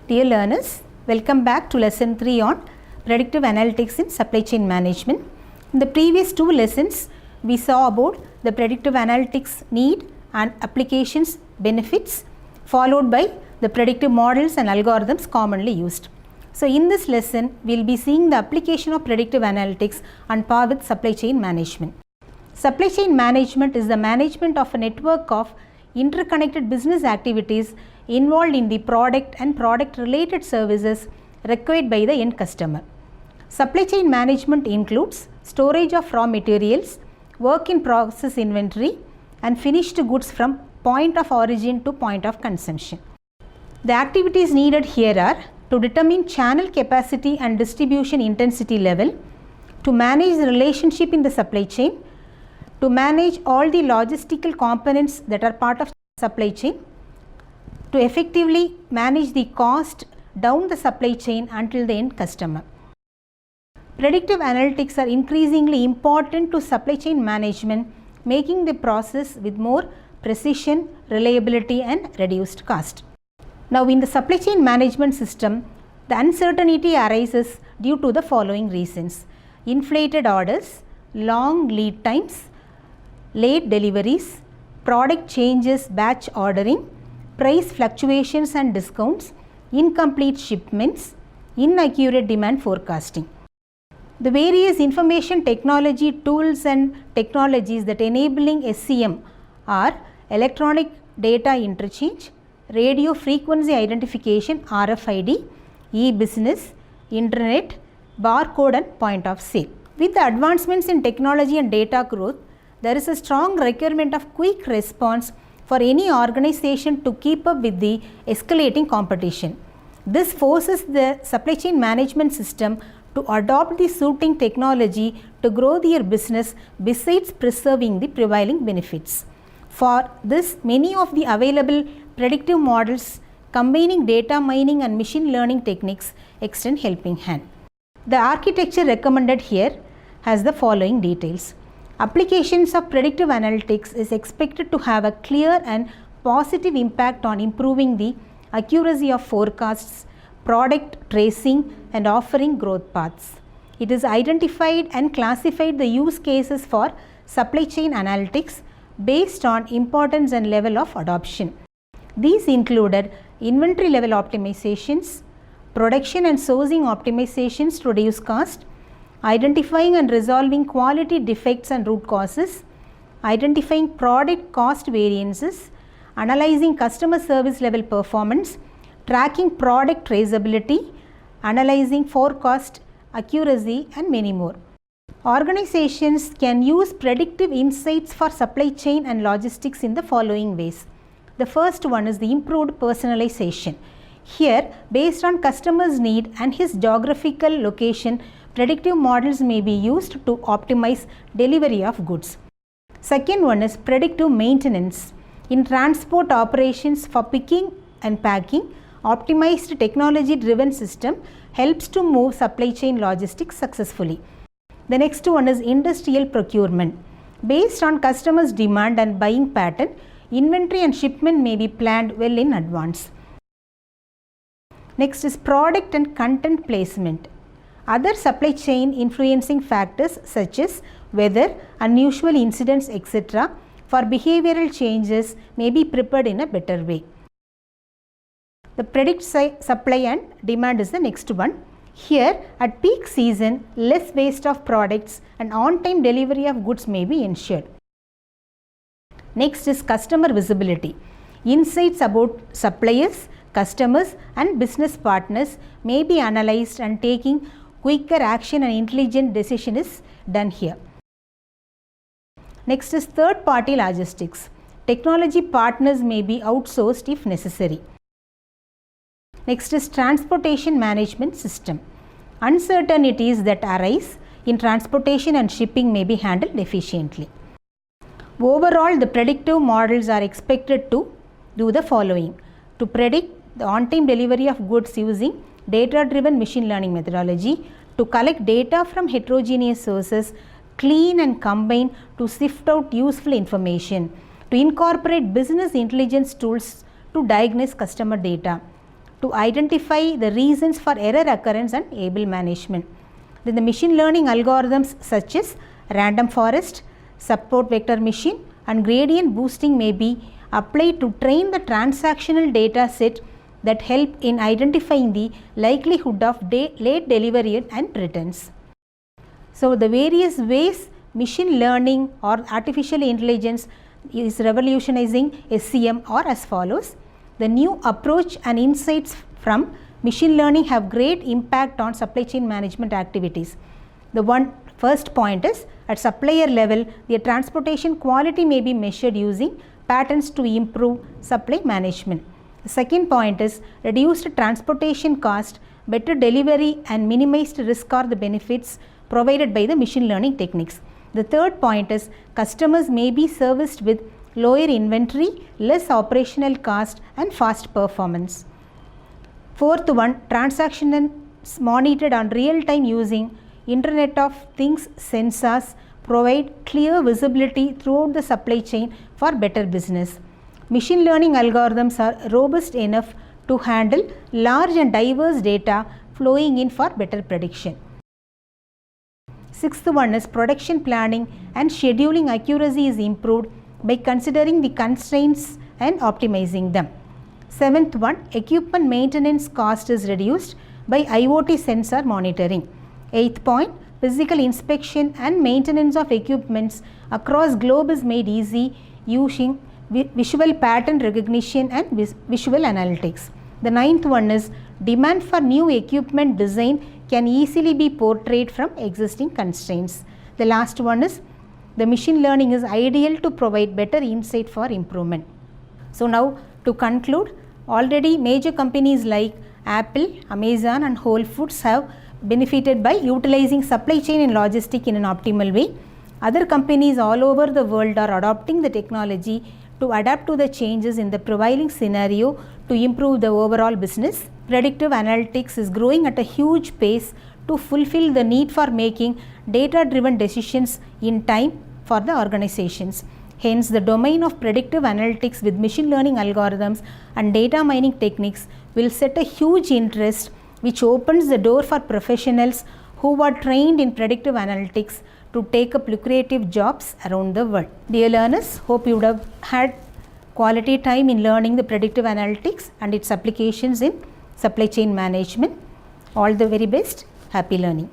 Dear learners, welcome back to lesson 3 on Predictive Analytics in Supply Chain Management. In the previous two lessons, we saw about the predictive analytics need and applications benefits, followed by the predictive models and algorithms commonly used. So in this lesson, we will be seeing the application of predictive analytics on par with supply chain management. Supply chain management is the management of a network of interconnected business activities involved in the product and product related services required by the end customer. Supply chain management includes storage of raw materials, work in process inventory, and finished goods from point of origin to point of consumption. The activities needed here are to determine channel capacity and distribution intensity level, to manage the relationship in the supply chain, to manage all the logistical components that are part of supply chain, to effectively manage the cost down the supply chain until the end customer. Predictive analytics are increasingly important to supply chain management, making the process with more precision, reliability and reduced cost. Now in the supply chain management system, the uncertainty arises due to the following reasons: inflated orders, long lead times, late deliveries, product changes, batch ordering, price fluctuations and discounts, incomplete shipments, inaccurate demand forecasting. The various information technology tools and technologies that enabling SCM are electronic data interchange, radio frequency identification RFID, e-business, internet, barcode and point of sale. With the advancements in technology and data growth, there is a strong requirement of quick response for any organization to keep up with the escalating competition. This forces the supply chain management system to adopt the suiting technology to grow their business besides preserving the prevailing benefits. For this, many of the available predictive models combining data mining and machine learning techniques extend helping hand. The architecture recommended here has the following details. Applications of predictive analytics is expected to have a clear and positive impact on improving the accuracy of forecasts, product tracing and offering growth paths. It is identified and classified the use cases for supply chain analytics based on importance and level of adoption. These included inventory level optimizations, production and sourcing optimizations to reduce cost, identifying and resolving quality defects and root causes, identifying product cost variances, analyzing customer service level performance, tracking product traceability, analyzing forecast accuracy and many more. Organizations can use predictive insights for supply chain and logistics in the following ways. The first one is the improved personalization. Here, based on customer's need and his geographical location, predictive models may be used to optimize delivery of goods. Second one is predictive maintenance. In transport operations for picking and packing, optimized technology-driven system helps to move supply chain logistics successfully. The next one is industrial procurement. Based on customers' demand and buying pattern, inventory and shipment may be planned well in advance. Next is product and content placement. Other supply chain influencing factors such as weather, unusual incidents, etc. for behavioral changes may be prepared in a better way. The predict supply and demand is the next one. Here, at peak season, less waste of products and on-time delivery of goods may be ensured. Next is customer visibility. Insights about suppliers, customers and business partners may be analyzed and taking quicker action and intelligent decision is done here. Next is third-party logistics. Technology partners may be outsourced if necessary. Next is transportation management system. Uncertainties that arise in transportation and shipping may be handled efficiently. Overall, the predictive models are expected to do the following: to predict the on-time delivery of goods using data-driven machine learning methodology, to collect data from heterogeneous sources, clean and combine to sift out useful information, to incorporate business intelligence tools to diagnose customer data, to identify the reasons for error occurrence and able management. Then the machine learning algorithms such as random forest, support vector machine and gradient boosting may be applied to train the transactional data set that help in identifying the likelihood of late delivery and returns. So the various ways machine learning or artificial intelligence is revolutionizing SCM are as follows. The new approach and insights from machine learning have great impact on supply chain management activities. The first point is at supplier level, the transportation quality may be measured using patterns to improve supply management. The second point is reduced transportation cost, better delivery and minimized risk are the benefits provided by the machine learning techniques. The third point is customers may be serviced with lower inventory, less operational cost and fast performance. Fourth one, transactions monitored on real time using Internet of Things sensors provide clear visibility throughout the supply chain for better business. Machine learning algorithms are robust enough to handle large and diverse data flowing in for better prediction. Sixth one is production planning and scheduling accuracy is improved by considering the constraints and optimizing them. Seventh one, equipment maintenance cost is reduced by IoT sensor monitoring. Eighth point, physical inspection and maintenance of equipments across globe is made easy using visual pattern recognition and visual analytics. The ninth one is demand for new equipment design can easily be portrayed from existing constraints. The last one is the machine learning is ideal to provide better insight for improvement. So now to conclude, already major companies like Apple, Amazon and Whole Foods have benefited by utilizing supply chain and logistics in an optimal way. Other companies all over the world are adopting the technology to adapt to the changes in the prevailing scenario to improve the overall business. Predictive analytics is growing at a huge pace to fulfill the need for making data-driven decisions in time for the organizations. Hence, the domain of predictive analytics with machine learning algorithms and data mining techniques will set a huge interest, which opens the door for professionals who are trained in predictive analytics to take up lucrative jobs around the world. Dear learners, hope you would have had quality time in learning the predictive analytics and its applications in supply chain management. All the very best. Happy learning.